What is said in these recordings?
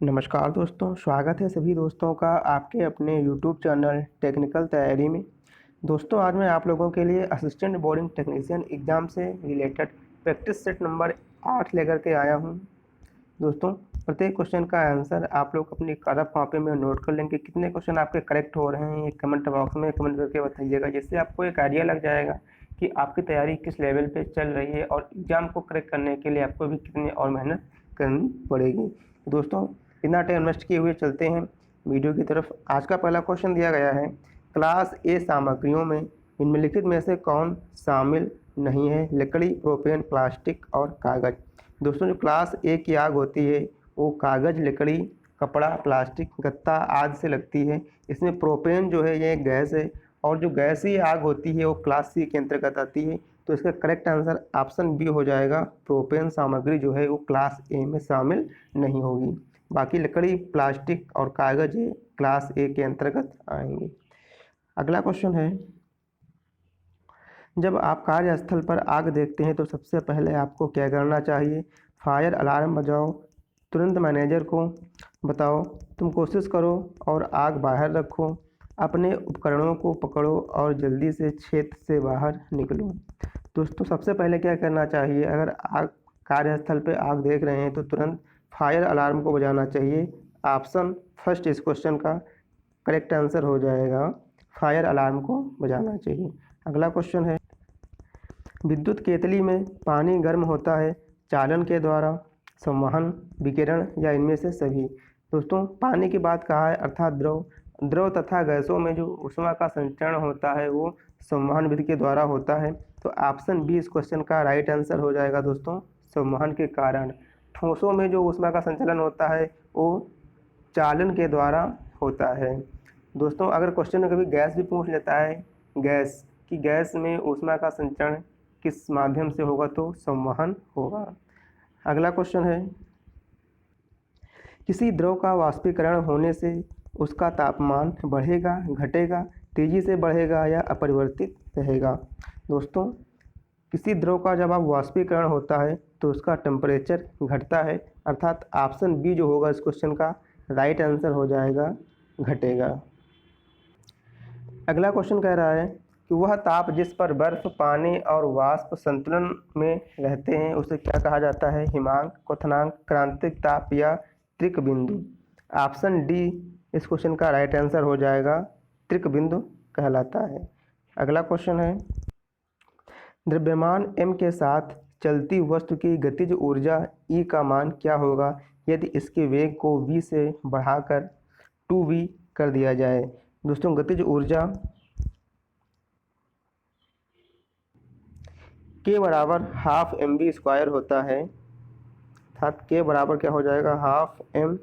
नमस्कार दोस्तों, स्वागत है सभी दोस्तों का आपके अपने यूट्यूब चैनल टेक्निकल तैयारी में। दोस्तों, आज मैं आप लोगों के लिए असिस्टेंट बोर्डिंग टेक्नीशियन एग्ज़ाम से रिलेटेड प्रैक्टिस सेट नंबर 8 लेकर के आया हूं। दोस्तों, प्रत्येक क्वेश्चन का आंसर आप लोग अपनी कलम कॉपी में नोट कर लेंगे। कितने क्वेश्चन आपके करेक्ट हो रहे हैं, ये कमेंट बॉक्स में कमेंट करके बताइएगा, जिससे आपको एक आइडिया लग जाएगा कि आपकी तैयारी किस लेवल पे चल रही है और एग्ज़ाम को करेक्ट करने के लिए आपको भी कितनी और मेहनत करनी पड़ेगी। दोस्तों, बिना टाइम वेस्ट किए हुए चलते हैं वीडियो की तरफ। आज का पहला क्वेश्चन दिया गया है, क्लास ए सामग्रियों में निम्नलिखित में से कौन शामिल नहीं है? लकड़ी, प्रोपेन, प्लास्टिक और कागज़। दोस्तों, जो क्लास ए की आग होती है वो कागज़, लकड़ी, कपड़ा, प्लास्टिक, गत्ता आदि से लगती है। इसमें प्रोपेन जो है ये गैस है, और जो गैसीय आग होती है वो क्लास सी के अंतर्गत आती है। तो इसका करेक्ट आंसर ऑप्शन बी हो जाएगा। प्रोपेन सामग्री जो है वो क्लास ए में शामिल नहीं होगी। बाकी लकड़ी, प्लास्टिक और कागज़ ये क्लास ए के अंतर्गत आएंगे। अगला क्वेश्चन है, जब आप कार्यस्थल पर आग देखते हैं तो सबसे पहले आपको क्या करना चाहिए? फायर अलार्म बजाओ, तुरंत मैनेजर को बताओ, तुम कोशिश करो और आग बाहर रखो, अपने उपकरणों को पकड़ो और जल्दी से क्षेत्र से बाहर निकलो। दोस्तों, सबसे पहले क्या करना चाहिए? अगर आग कार्यस्थल पे आग देख रहे हैं तो तुरंत फायर अलार्म को बजाना चाहिए। ऑप्शन फर्स्ट इस क्वेश्चन का करेक्ट आंसर हो जाएगा, फायर अलार्म को बजाना चाहिए। अगला क्वेश्चन है, विद्युत केतली में पानी गर्म होता है चालन के द्वारा, संवहन, विकिरण या इनमें से सभी। दोस्तों, पानी की बात कहा है, अर्थात द्रव तथा गैसों में जो ऊष्मा का संचरण होता है वो संवहन विधि के द्वारा होता है। तो ऑप्शन बी इस क्वेश्चन का राइट आंसर हो जाएगा। दोस्तों, संवहन के कारण ठोसों में जो ऊष्मा का संचलन होता है वो चालन के द्वारा होता है। दोस्तों, अगर क्वेश्चन में कभी गैस भी पूछ लेता है, गैस में ऊष्मा का संचरण किस माध्यम से होगा? तो संवहन होगा। अगला क्वेश्चन है, किसी द्रव का वाष्पीकरण होने से उसका तापमान बढ़ेगा, घटेगा, तेजी से बढ़ेगा या अपरिवर्तित रहेगा? दोस्तों, किसी द्रव का जब आप वाष्पीकरण होता है तो उसका टेम्परेचर घटता है, अर्थात ऑप्शन बी जो होगा इस क्वेश्चन का राइट आंसर हो जाएगा, घटेगा। अगला क्वेश्चन कह रहा है कि वह ताप जिस पर बर्फ, पानी और वाष्प संतुलन में रहते हैं उसे क्या कहा जाता है? हिमांक, क्वथनांक, क्रांतिक ताप या त्रिक बिंदु। ऑप्शन डी इस क्वेश्चन का राइट आंसर हो जाएगा, त्रिक बिंदु कहलाता है। अगला क्वेश्चन है, द्रव्यमान m के साथ चलती वस्तु की गतिज ऊर्जा E का मान क्या होगा यदि इसके वेग को v से बढ़ाकर 2v कर दिया जाए? दोस्तों, गतिज ऊर्जा के बराबर हाफ एम वी स्क्वायर होता है, अर्थात के बराबर क्या हो जाएगा? Half M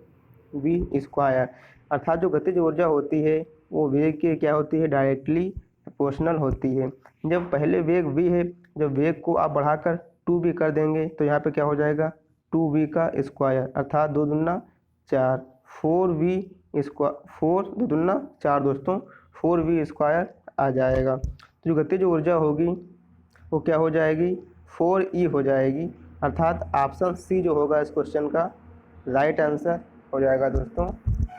V square. अर्थात जो गतिज ऊर्जा होती है वो वेग के क्या होती है? डायरेक्टली प्रोपोर्शनल होती है। जब पहले वेग v है, जब वेग को आप बढ़ाकर 2v कर देंगे तो यहाँ पे क्या हो जाएगा? 2v का स्क्वायर, अर्थात 2 दूना 4, 4v स्क्वायर, 4 2 दूना 4 दोस्तों, 4v स्क्वायर आ जाएगा। तो जो गतिज ऊर्जा होगी वो क्या हो जाएगी? 4e हो जाएगी, अर्थात ऑप्शन सी जो होगा इस क्वेश्चन का राइट आंसर हो जाएगा। दोस्तों,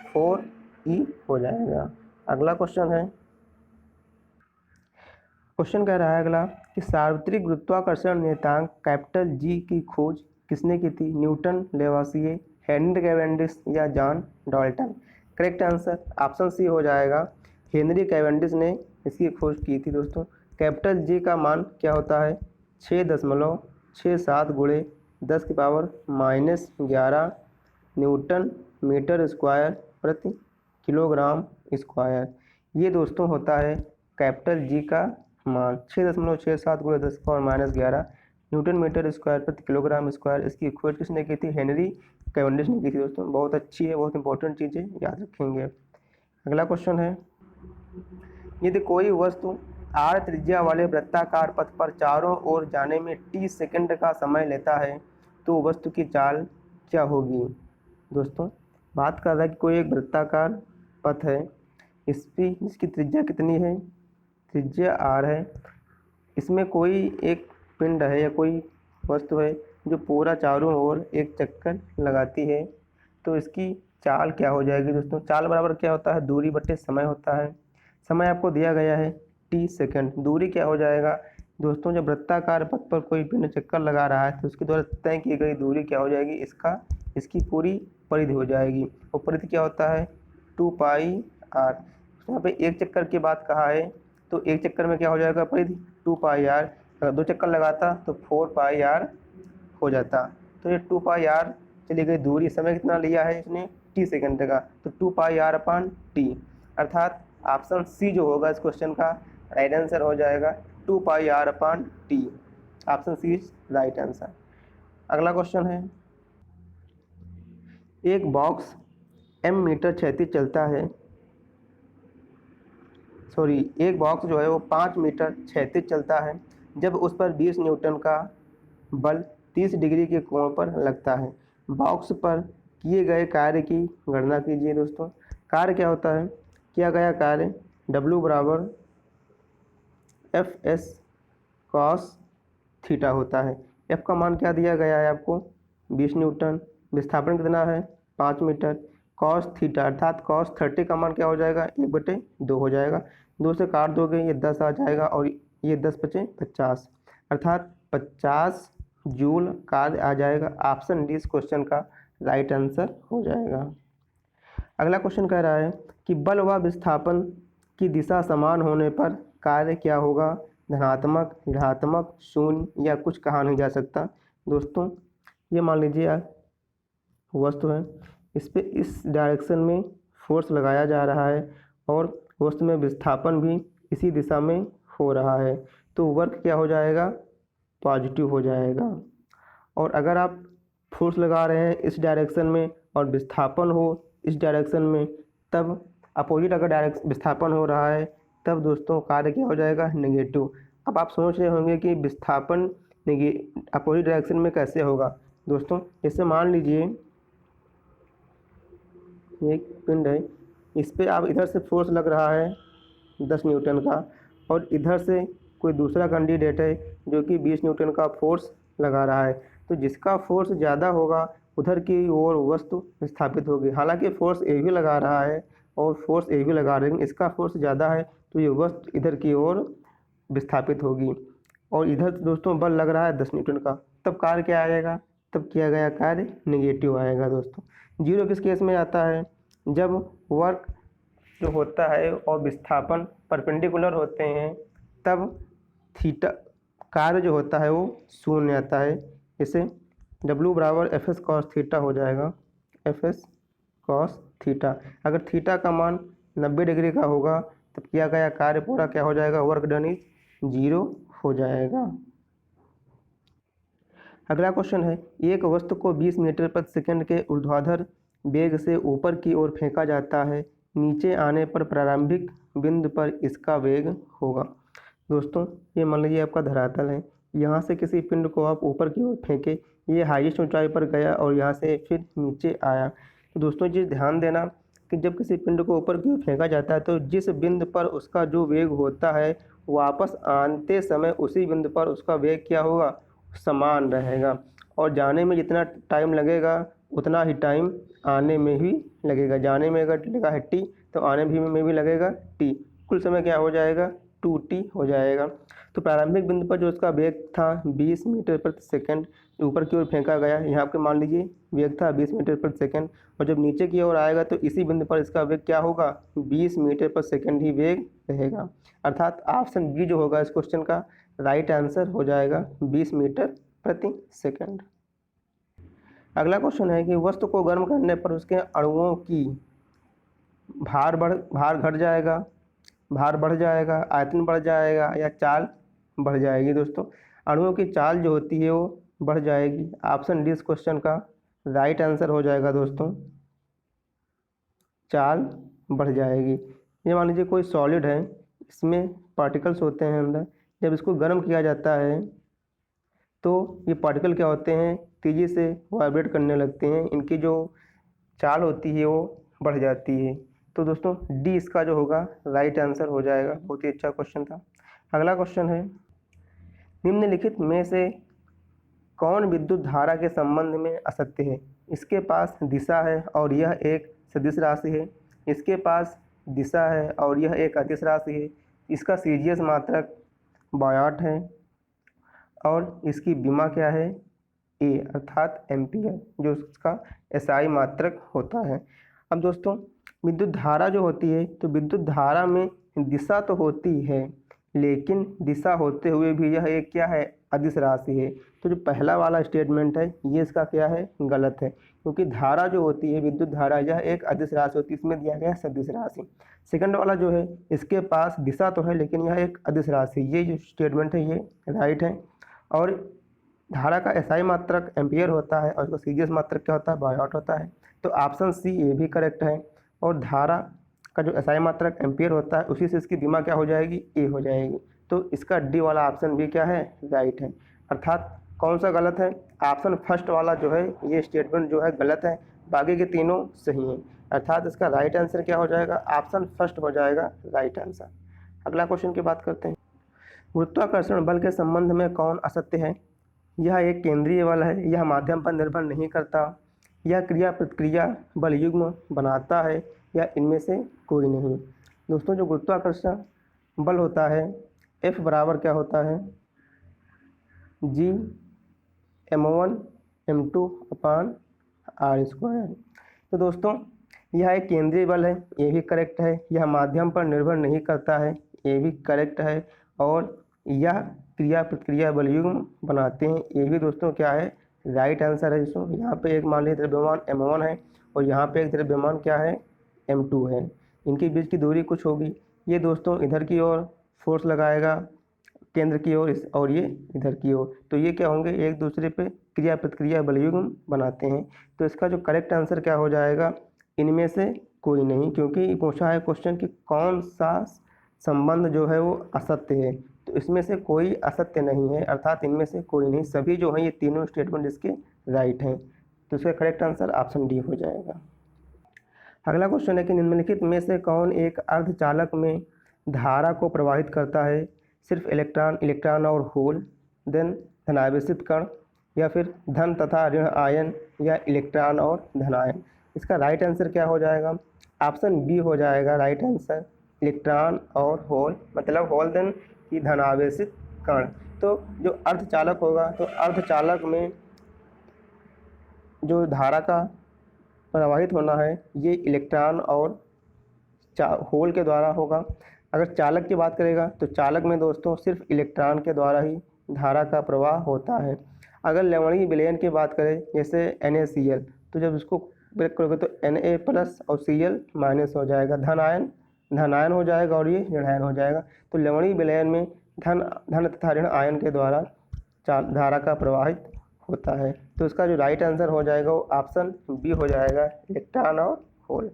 4e हो जाएगा। अगला क्वेश्चन है, क्वेश्चन कह रहा है अगला कि सार्वत्रिक गुरुत्वाकर्षण नियतांक कैपिटल जी की खोज किसने की थी? न्यूटन, लेवासिए, हेनरी कैवेंडिश या John Dalton. Correct answer option C हो जाएगा, हेनरी कैवेंडिश ने इसकी खोज की थी। दोस्तों, कैपिटल जी का मान क्या होता है? 6.67 गुणे 10 की पावर -11 न्यूटन मीटर स्क्वायर प्रति किलोग्राम स्क्वायर। ये दोस्तों होता है कैपिटल जी का मान, 6.67 गुणे 10 की पावर -11 न्यूटन मीटर स्क्वायर प्रति किलोग्राम स्क्वायर। इसकी खोज किसने की थी? हेनरी कैवेंडिश ने की थी। दोस्तों, बहुत अच्छी है, बहुत इंपॉर्टेंट चीज़ें याद रखेंगे। अगला क्वेश्चन है, यदि कोई वस्तु आर त्रिज्या वाले वृत्ताकार पथ पर चारों ओर जाने में t सेकंड का समय लेता है तो वस्तु की चाल क्या होगी? दोस्तों, बात कर रहा है कि कोई एक वृत्ताकार पथ है, इसकी त्रिज्या कितनी है? त्रिज्या r है। इसमें कोई एक पिंड है या कोई वस्तु है जो पूरा चारों ओर एक चक्कर लगाती है, तो इसकी चाल क्या हो जाएगी दोस्तों, चाल बराबर क्या होता है, दूरी बटे समय होता है। समय आपको दिया गया है t सेकंड। दूरी क्या हो जाएगा दोस्तों, जब वृत्ताकार पथ पर कोई पिंड चक्कर लगा रहा है तो उसके द्वारा तय की गई दूरी क्या हो जाएगी, इसकी पूरी परिधि हो जाएगी। और परिधि क्या होता है 2πr। यहाँ पे एक चक्कर की बात कहा है तो एक चक्कर में क्या हो जाएगा परिधि 2πr। अगर 2 चक्कर लगाता तो 4πr हो जाता। तो ये 2πr चली गई दूरी। समय कितना लिया है इसने t सेकंड का, तो 2πr/t, अर्थात ऑप्शन सी जो होगा इस क्वेश्चन का राइट आंसर हो जाएगा 2πr/t। Option C is right answer. अगला क्वेश्चन है, एक बॉक्स m मीटर क्षैतिज चलता है, एक बॉक्स जो है वो 5 मीटर क्षैतिज चलता है जब उस पर 20 न्यूटन का बल 30 डिग्री के कोण पर लगता है। बॉक्स पर किए गए कार्य की गणना कीजिए। दोस्तों कार्य क्या होता है, किया गया कार्य W बराबर Fs cos थीटा होता है। F का मान क्या दिया गया है आपको 20 न्यूटन, विस्थापन कितना है 5 मीटर, cos थीटा अर्थात cos 30 का मान क्या हो जाएगा 1/2 हो जाएगा। 2 से काट दोगे ये 10 आ जाएगा और ये 10 बचे 50, अर्थात 50 जूल कार्य आ जाएगा। ऑप्शन डी इस क्वेश्चन का राइट आंसर हो जाएगा। अगला क्वेश्चन कह रहा है कि बल व विस्थापन की दिशा समान होने पर कार्य क्या होगा, धनात्मक, ऋणात्मक, शून्य या कुछ कहा नहीं जा सकता। दोस्तों ये मान लीजिए वस्तु है, इस पे इस डायरेक्शन में फोर्स लगाया जा रहा है और वस्तु में विस्थापन भी इसी दिशा में हो रहा है, तो वर्क क्या हो जाएगा पॉजिटिव हो जाएगा। और अगर आप फोर्स लगा रहे हैं इस डायरेक्शन में और विस्थापन हो इस डायरेक्शन में, तब अपोजिट अगर डायरेक्शन विस्थापन हो रहा है तब दोस्तों कार्य क्या हो जाएगा नेगेटिव। अब आप सोच रहे होंगे कि विस्थापन अपोजिट डायरेक्शन में कैसे होगा। दोस्तों जैसे मान लीजिए एक पिंड है, इस पर आप इधर से फोर्स लग रहा है 10 न्यूटन का और इधर से कोई दूसरा कैंडिडेट है जो कि 20 न्यूटन का फोर्स लगा रहा है, तो जिसका फोर्स ज़्यादा होगा उधर की ओर वस्तु विस्थापित होगी। हालांकि फोर्स ए भी लगा रहा है और फोर्स ए भी लगा रहा है, लेकिन इसका फोर्स ज़्यादा है तो ये वस्तु इधर की ओर विस्थापित होगी। और इधर दोस्तों बल लग रहा है 10 न्यूटन का, तब कार्य क्या आएगा, तब किया गया कार्य नेगेटिव आएगा। दोस्तों जीरो किस केस में आता है, जब वर्क जो होता है और विस्थापन परपेंडिकुलर होते हैं तब थीटा कार्य जो होता है वो शून्य आता है। इसे W बराबर Fs cos थीटा हो जाएगा, Fs cos थीटा। अगर थीटा का मान 90 डिग्री का होगा तब किया गया कार्य पूरा क्या हो जाएगा, वर्क डन इज 0 हो जाएगा। अगला क्वेश्चन है, एक वस्तु को 20 मीटर प्रति सेकंड के ऊर्ध्वाधर वेग से ऊपर की ओर फेंका जाता है, नीचे आने पर प्रारंभिक बिंदु पर इसका वेग होगा। दोस्तों ये मान लीजिए आपका धरातल है, यहाँ से किसी पिंड को आप ऊपर की ओर फेंके, ये हाईएस्ट ऊंचाई पर गया और यहाँ से फिर नीचे आया। तो दोस्तों जी ध्यान देना कि जब किसी पिंड को ऊपर की ओर फेंका जाता है तो जिस बिंदु पर उसका जो वेग होता है वापस आते समय उसी बिंदु पर उसका वेग क्या होगा, समान रहेगा। और जाने में जितना टाइम लगेगा उतना ही टाइम आने में भी लगेगा। जाने में अगर लगा है t तो आने में भी लगेगा t, कुल समय क्या हो जाएगा 2t हो जाएगा। तो प्रारंभिक बिंदु पर जो उसका वेग था 20 मीटर प्रति सेकंड ऊपर की ओर फेंका गया, यहाँ पे मान लीजिए वेग था 20 मीटर प्रति सेकंड, और जब नीचे की ओर आएगा तो इसी बिंदु पर इसका वेग क्या होगा 20 मीटर प्रति सेकंड ही वेग रहेगा। अर्थात ऑप्शन बी जो होगा इस क्वेश्चन का राइट आंसर हो जाएगा 20 मीटर प्रति सेकंड। अगला क्वेश्चन है कि वस्तु को गर्म करने पर उसके अणुओं की भार घट जाएगा, भार बढ़ जाएगा, आयतन बढ़ जाएगा या चाल बढ़ जाएगी। दोस्तों अणुओं की चाल जो होती है वो बढ़ जाएगी। ऑप्शन डी इस क्वेश्चन का राइट आंसर हो जाएगा। दोस्तों चाल बढ़ जाएगी। ये मान लीजिए कोई सॉलिड है, इसमें पार्टिकल्स होते हैं अंदर, जब इसको गर्म किया जाता है तो ये पार्टिकल क्या होते हैं तेज़ी से वाइब्रेट करने लगते हैं, इनकी जो चाल होती है वो बढ़ जाती है। तो दोस्तों डी इसका जो होगा राइट आंसर हो जाएगा। बहुत ही अच्छा क्वेश्चन था। अगला क्वेश्चन है, निम्नलिखित में से कौन विद्युत धारा के संबंध में असत्य है। इसके पास दिशा है और यह एक सदिश राशि है, इसके पास दिशा है और यह एक अदिश राशि है, इसका सीजीएस मात्रक 62 है और इसकी बीमा क्या है ए अर्थात एम्पियर जो उसका एसआई मात्रक होता है। अब दोस्तों विद्युत धारा जो होती है तो विद्युत धारा में दिशा तो होती है लेकिन दिशा होते हुए भी यह एक क्या है अदिश राशि है। तो जो पहला वाला स्टेटमेंट है ये इसका क्या है गलत है, क्योंकि धारा जो होती है विद्युत धारा यह एक अदिश राशि होती है, इसमें दिया गया है सदिश राशि। सेकंड वाला जो है इसके पास दिशा तो है लेकिन यह एक अदिश राशि, ये जो स्टेटमेंट है ये राइट है। और धारा का एसआई मात्रक एम्पियर होता है और इसका सीजीएस मात्रक क्या होता है वाट होता है, तो ऑप्शन सी ये भी करेक्ट है। और धारा का जो एसआई मात्रक एम्पियर होता है उसी से इसकी बीमा क्या हो जाएगी ए हो जाएगी, तो इसका डी वाला ऑप्शन भी क्या है राइट है। अर्थात कौन सा गलत है, ऑप्शन फर्स्ट वाला जो है ये स्टेटमेंट जो है गलत है, बाकी के तीनों सही हैं। अर्थात इसका राइट आंसर क्या हो जाएगा ऑप्शन फर्स्ट हो जाएगा राइट आंसर। अगला क्वेश्चन की बात करते हैं। गुरुत्वाकर्षण बल के संबंध में कौन असत्य है। यह एक केंद्रीय बल है, यह माध्यम पर निर्भर नहीं करता, यह क्रिया प्रतिक्रिया बल युग्म बनाता है या इनमें से कोई नहीं। दोस्तों जो गुरुत्वाकर्षण बल होता है F बराबर क्या होता है G m1 m2 अपान r स्क्वायर। तो दोस्तों यह एक केंद्रीय बल है, ये भी करेक्ट है। यह माध्यम पर निर्भर नहीं करता है, ये भी करेक्ट है। और यह क्रिया प्रतिक्रिया बल युग्म बनाते हैं, ये भी दोस्तों क्या है राइट आंसर है। दोस्तों यहाँ पे एक मान लीजिए द्रव्यमान m1 है और यहाँ पे एक द्रव्यमान क्या है m2 है, इनके बीच की दूरी कुछ होगी। ये दोस्तों इधर की ओर फोर्स लगाएगा केंद्र की ओर और ये इधर की ओर, तो ये क्या होंगे एक दूसरे पे क्रिया प्रतिक्रिया बल युग्म बनाते हैं। तो इसका जो करेक्ट आंसर क्या हो जाएगा इनमें से कोई नहीं, क्योंकि पूछा है क्वेश्चन कि कौन सा संबंध जो है वो असत्य है, तो इसमें से कोई असत्य नहीं है, अर्थात इनमें से कोई नहीं, सभी जो हैं ये तीनों स्टेटमेंट इसके राइट हैं। तो इसका करेक्ट आंसर ऑप्शन डी हो जाएगा। अगला क्वेश्चन है कि निम्नलिखित में से कौन एक अर्धचालक में धारा को प्रवाहित करता है, सिर्फ इलेक्ट्रॉन और होल, देन धनावेशित कण, या फिर धन तथा ऋण आयन, या इलेक्ट्रॉन और धन आयन। इसका राइट आंसर क्या हो जाएगा ऑप्शन बी हो जाएगा राइट आंसर, इलेक्ट्रॉन और होल, मतलब होल देन की धनावेशित कण। तो जो अर्धचालक होगा तो अर्धचालक में जो धारा का प्रवाहित होना है ये इलेक्ट्रॉन और होल के द्वारा होगा। अगर चालक की बात करेगा तो चालक में दोस्तों सिर्फ इलेक्ट्रॉन के द्वारा ही धारा का प्रवाह होता है। अगर लवणीय विलयन की बात करें जैसे NaCl, तो जब इसको ब्रेक करोगे तो Na प्लस और Cl माइनस हो जाएगा, धन आयन हो जाएगा और ये ऋण आयन हो जाएगा। तो लवणीय विलयन में धन तथा ऋण आयन के द्वारा धारा का प्रवाहित होता है। तो इसका जो राइट आंसर हो जाएगा वो ऑप्शन बी हो जाएगा, इलेक्ट्रॉन और होल।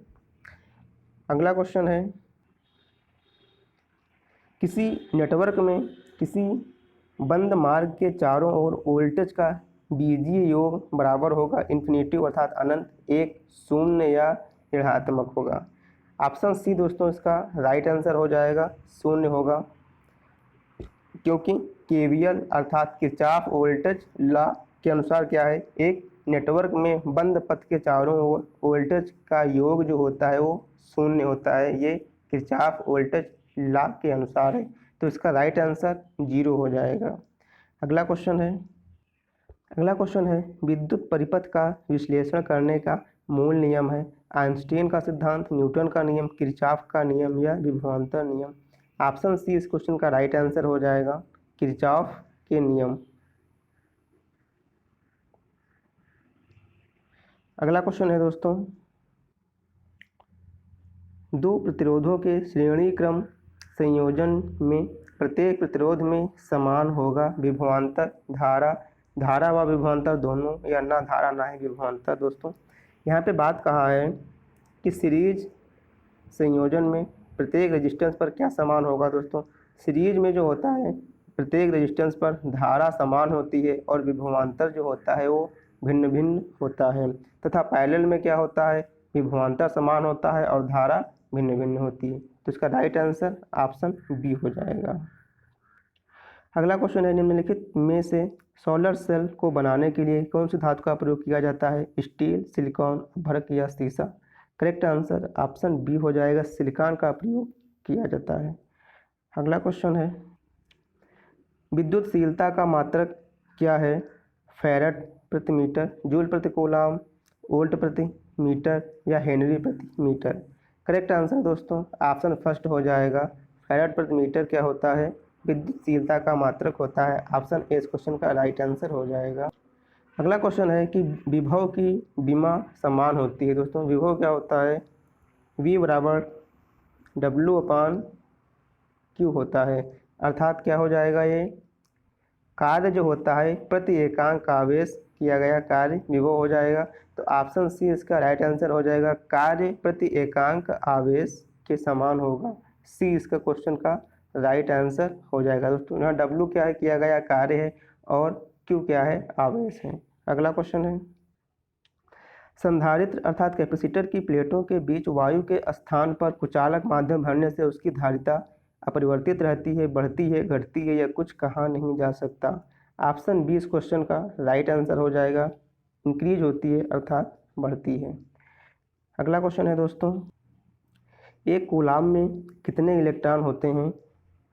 अगला क्वेश्चन है किसी नेटवर्क में किसी बंद मार्ग के चारों ओर वोल्टेज का बीजीय योग बराबर होगा इन्फिनिटी अर्थात अनंत, 1, 0 या ऋणात्मक होगा। ऑप्शन सी दोस्तों इसका राइट आंसर हो जाएगा 0 होगा, क्योंकि केवीएल अर्थात किरचॉफ वोल्टेज लॉ के अनुसार क्या है एक नेटवर्क में बंद पथ के चारों ओर वोल्टेज का योग जो होता है वो 0 होता है, ये किरचॉफ वोल्टेज लॉ के अनुसार है। तो इसका राइट आंसर 0 हो जाएगा। अगला क्वेश्चन है विद्युत परिपथ का विश्लेषण करने का मूल नियम है आइंस्टीन का सिद्धांत, न्यूटन का नियम, किरचॉफ का नियम या विभवांतर नियम। ऑप्शन सी इस क्वेश्चन का राइट आंसर हो जाएगा, किरचॉफ के नियम। अगला क्वेश्चन है दोस्तों दो प्रतिरोधों के श्रेणी क्रम संयोजन में प्रत्येक प्रतिरोध में समान होगा विभवांतर धारा व विभवांतर दोनों, या ना धारा ना ही विभवांतर। दोस्तों यहाँ पे बात कहा है कि सीरीज संयोजन में प्रत्येक रेजिस्टेंस पर क्या समान होगा। दोस्तों सीरीज में जो होता है प्रत्येक रेजिस्टेंस पर धारा समान होती है और विभवांतर जो होता है वो भिन्न भिन्न होता है, तथा पैरेलल में क्या होता है विभवांतर समान होता है और धारा भिन्न भिन्न होती है। तो इसका राइट आंसर ऑप्शन बी हो जाएगा। अगला क्वेश्चन है निम्नलिखित में से सोलर सेल को बनाने के लिए कौन सी धातु का प्रयोग किया जाता है? स्टील, सिलिकॉन, भरक या सीसा? करेक्ट आंसर ऑप्शन बी हो जाएगा, सिलिकॉन का प्रयोग किया जाता है। अगला क्वेश्चन है, विद्युतशीलता का मात्रक क्या है? फैराड प्रति मीटर, जूल प्रति कूलाम, वोल्ट प्रति मीटर या हेनरी प्रति मीटर? करेक्ट आंसर दोस्तों ऑप्शन फर्स्ट हो जाएगा, फैराड प्रति मीटर क्या होता है? विद्युतशीलता का मात्रक होता है। ऑप्शन ए इस क्वेश्चन का राइट आंसर हो जाएगा। अगला क्वेश्चन है कि विभव की विमा समान होती है। दोस्तों विभव क्या होता है? V बराबर W/Q होता है, अर्थात क्या हो जाएगा? ये कार्य जो होता है प्रति एकांक आवेश किया गया कार्य विभव हो जाएगा। तो ऑप्शन सी इसका राइट आंसर हो जाएगा, कार्य प्रति एकांक आवेश के समान होगा। सी इसका क्वेश्चन का राइट आंसर हो जाएगा। दोस्तों यहाँ W क्या है? किया गया कार्य है, और Q क्या है? आवेश है। अगला क्वेश्चन है, संधारित्र अर्थात कैपेसिटर की प्लेटों के बीच वायु के स्थान पर कुचालक माध्यम भरने से उसकी धारिता अपरिवर्तित रहती है, बढ़ती है, घटती है या कुछ कहा नहीं जा सकता? ऑप्शन बी इस क्वेश्चन का राइट आंसर हो जाएगा, इंक्रीज होती है अर्थात बढ़ती है। अगला क्वेश्चन है दोस्तों, एक कूलाम में कितने इलेक्ट्रॉन होते हैं?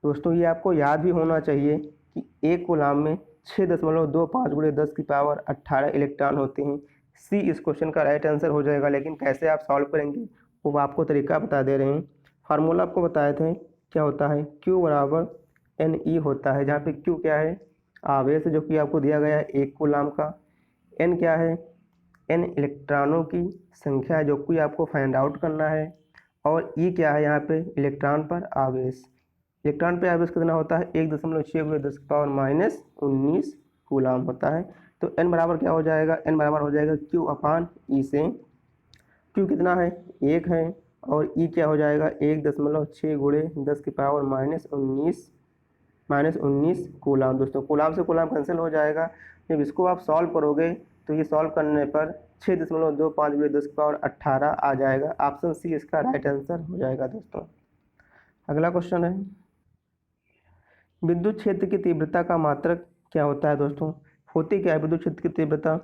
दोस्तों ये आपको याद भी होना चाहिए कि एक कूलाम में 6.25 × 10⁻18 इलेक्ट्रॉन होते हैं। सी इस क्वेश्चन का राइट आंसर हो जाएगा, लेकिन कैसे आप सॉल्व करेंगे वो आपको तरीका बता दे रहे हैं। फार्मूला आपको बताए थे, क्या होता है? Q बराबर Ne होता है, जहाँ पे Q क्या है? आवेश जो कि आपको दिया गया है एक कूलाम का। N क्या है? N इलेक्ट्रॉनों की संख्या है जो कि आपको फाइंड आउट करना है। और E क्या है? यहाँ पे इलेक्ट्रॉन पर आवेश। इलेक्ट्रॉन पे आवेश कितना होता है? 1.6 × 10⁻19 कूलाम होता है। तो n बराबर क्या हो जाएगा? n बराबर हो जाएगा Q/E से। Q कितना है? 1 है, और E क्या हो जाएगा? 1.6 × 10⁻19 कूलाम। दोस्तों कूलाम से कूलाम कैंसिल हो जाएगा। जब इसको आप सॉल्व करोगे तो ये सॉल्व करने पर 6.25 × 10⁻18 आ जाएगा। ऑप्शन सी इसका राइट आंसर हो जाएगा। दोस्तों अगला क्वेश्चन है, विद्युत क्षेत्र की तीव्रता का मात्रक क्या होता है? दोस्तों होती क्या है विद्युत क्षेत्र की तीव्रता?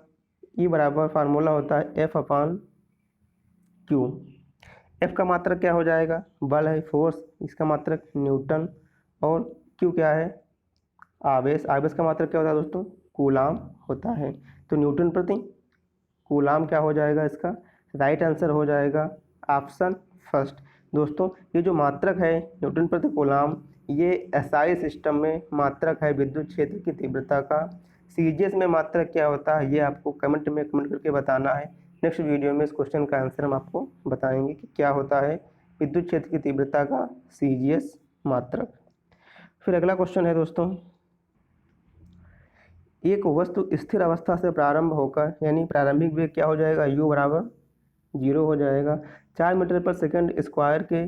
E बराबर फार्मूला होता है F/Q। F का मात्रक क्या हो जाएगा? बल है, फोर्स, इसका मात्रक न्यूटन, और Q क्या है? आवेश। आवेश का मात्रक क्या होता है दोस्तों? कूलाम होता है। तो न्यूटन प्रति कूलाम क्या हो जाएगा? इसका राइट आंसर हो जाएगा ऑप्शन फर्स्ट। दोस्तों ये जो मात्रक है न्यूटन प्रति कूलाम, ये SI सिस्टम में मात्रक है विद्युत क्षेत्र की तीव्रता का। CGS में मात्रक क्या होता है ये आपको कमेंट में कमेंट करके बताना है। नेक्स्ट वीडियो में इस क्वेश्चन का आंसर हम आपको बताएंगे कि क्या होता है विद्युत क्षेत्र की तीव्रता का CGS मात्रक। फिर अगला क्वेश्चन है दोस्तों, एक वस्तु स्थिर अवस्था से प्रारंभ होकर यानी प्रारंभिक वेग क्या हो जाएगा? U बराबर 0 हो जाएगा। 4 मीटर पर सेकंड स्क्वायर के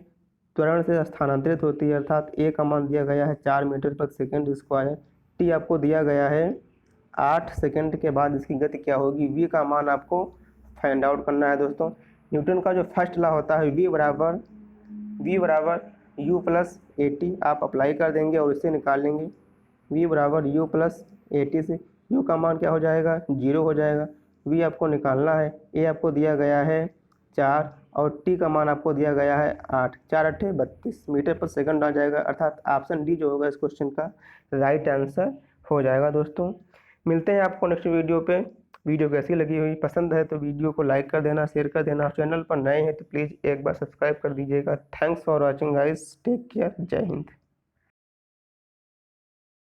त्वरण से स्थानांतरित होती है, अर्थात ए का मान दिया गया है 4 मीटर पर सेकंड स्क्वायर। टी आपको दिया गया है 8 सेकंड के बाद इसकी गति क्या होगी? वी का मान आपको फाइंड आउट करना है। दोस्तों न्यूटन का जो फर्स्ट लॉ होता है वी बराबर यू प्लस ए टी, आप अप्लाई कर देंगे और इसे निकाल लेंगे। वी बराबर यू प्लस ए टी से यू का मान क्या हो जाएगा? 0 हो जाएगा। वी आपको निकालना है, ए आपको दिया गया है 4 और टी का मान आपको दिया गया है 8। 4 × 8 = 32 मीटर पर सेकंड आ जाएगा, अर्थात ऑप्शन डी जो होगा इस क्वेश्चन का राइट आंसर हो जाएगा। दोस्तों मिलते हैं आपको नेक्स्ट वीडियो पे। वीडियो कैसी लगी हुई, पसंद है तो वीडियो को लाइक कर देना, शेयर कर देना। चैनल पर नए हैं तो प्लीज़ एक बार सब्सक्राइब कर दीजिएगा। Thanks for watching guys, take care, Jai Hind.